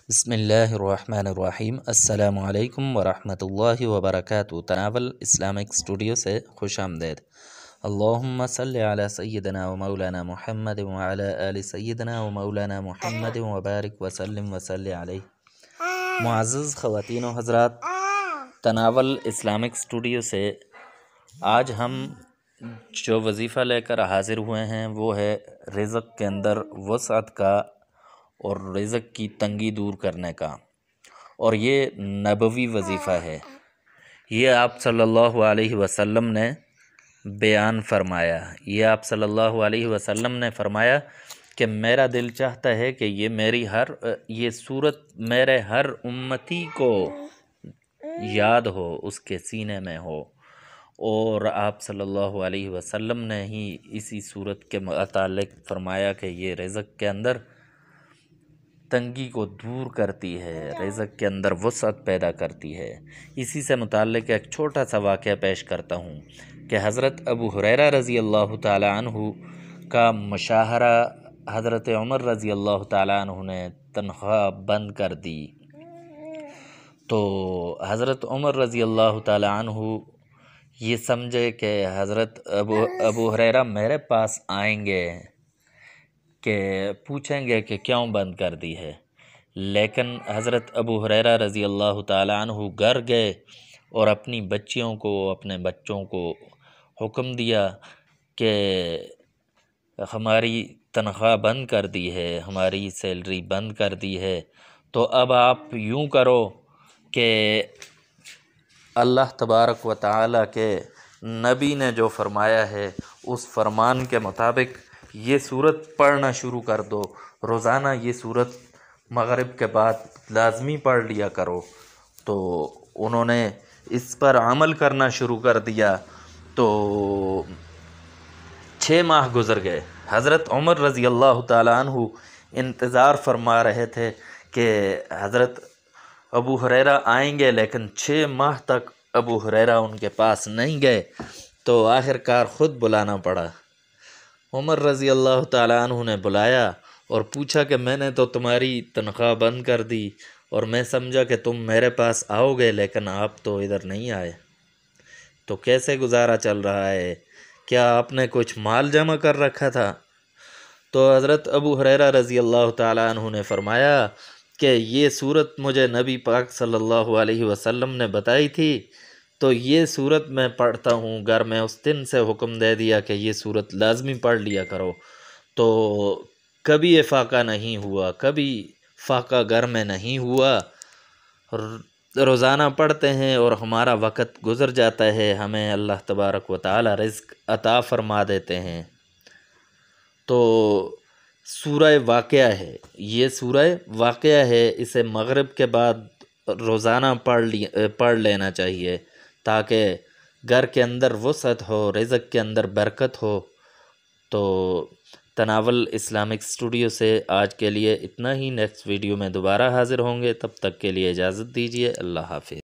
بسم اللہ الرحمن الرحیم۔ السلام علیکم ورحمۃ اللہ وبرکاتہ۔ تناول اسلامک اسٹوڈیو سے خوش آمدید۔ اللہم صلی علی سیدنا و مولانا محمد وعلی آل سیدنا و مولانا محمد وبارک وسلم وصلی علیہ۔ معزز خواتین و حضرات، تناول اسلامک اسٹوڈیو سے آج ہم جو وظیفہ لے کر حاضر ہوئے ہیں وہ ہے رزق کے اندر وسعت کا اور رزق کی تنگی دور کرنے کا، اور یہ نبوی وظیفہ ہے۔ یہ آپ صلی اللہ علیہ وسلم نے بیان فرمایا، کہ میرا دل چاہتا ہے کہ یہ صورت میرے ہر امتی کو یاد ہو، اس کے سینے میں ہو، اور آپ صلی اللہ علیہ وسلم نے ہی اسی صورت کے متعلق فرمایا کہ یہ رزق کے اندر تنگی کو دور کرتی ہے، رزق کے اندر وسعت پیدا کرتی ہے۔ اسی سے متعلق ایک چھوٹا سا واقعہ پیش کرتا ہوں کہ حضرت ابو ہریرہ رضی اللہ تعالی عنہ کا مشاہرہ حضرت عمر رضی اللہ تعالی عنہ نے تنخواہ بند کر دی، تو حضرت عمر رضی اللہ تعالی عنہ یہ سمجھے کہ حضرت ابو ہریرہ میرے پاس آئیں گے کہ پوچھیں گے کہ کیوں بند کر دی ہے، لیکن حضرت ابو ہریرہ رضی اللہ تعالی عنہ گھر گئے اور اپنی اپنے بچوں کو حکم دیا کہ ہماری تنخواہ بند کر دی ہے، ہماری سیلری بند کر دی ہے، تو اب آپ یوں کرو کہ اللہ تبارک و تعالی کے نبی نے جو فرمایا ہے اس فرمان کے مطابق یہ صورت پڑھنا شروع کر دو، روزانہ یہ صورت مغرب کے بعد لازمی پڑھ لیا کرو۔ تو انہوں نے اس پر عمل کرنا شروع کر دیا، تو 6 ماہ گزر گئے۔ حضرت عمر رضی اللہ تعالی عنہ انتظار فرما رہے تھے کہ حضرت ابو ہریرہ آئیں گے، لیکن 6 ماہ تک ابو ہریرہ ان کے پاس نہیں گئے، تو آخر کار خود بلانا پڑا۔ عمر رضی اللہ تعالی عنہ نے بلایا اور پوچھا کہ میں نے تو تمہاری تنخواہ بند کر دی اور میں سمجھا کہ تم میرے پاس آؤ گے، لیکن آپ تو ادھر نہیں آئے، تو کیسے گزارا چل رہا ہے؟ کیا آپ نے کچھ مال جمع کر رکھا تھا؟ تو حضرت ابو ہریرہ رضی اللہ تعالی عنہ نے فرمایا کہ یہ صورت مجھے نبی پاک صلی اللہ علیہ وسلم نے بتائی تھی، تو یہ صورت میں پڑھتا ہوں گھر میں، اس دن سے حکم دے دیا کہ یہ صورت لازمی پڑھ لیا کرو، تو کبھی افاقہ نہیں ہوا، کبھی فاقہ گھر میں نہیں ہوا، روزانہ پڑھتے ہیں اور ہمارا وقت گزر جاتا ہے، ہمیں اللہ تبارک و تعالی رزق عطا فرما دیتے ہیں۔ تو سورہ واقعہ ہے، یہ سورہ واقعہ ہے، اسے مغرب کے بعد روزانہ پڑھ لینا چاہیے تاکہ گھر کے اندر وسعت ہو، رزق کے اندر برکت ہو۔ تو تناول اسلامک اسٹوڈیو سے آج کے لیے اتنا ہی، نیکسٹ ویڈیو میں دوبارہ حاضر ہوں گے، تب تک کے لیے اجازت دیجیے، اللہ حافظ۔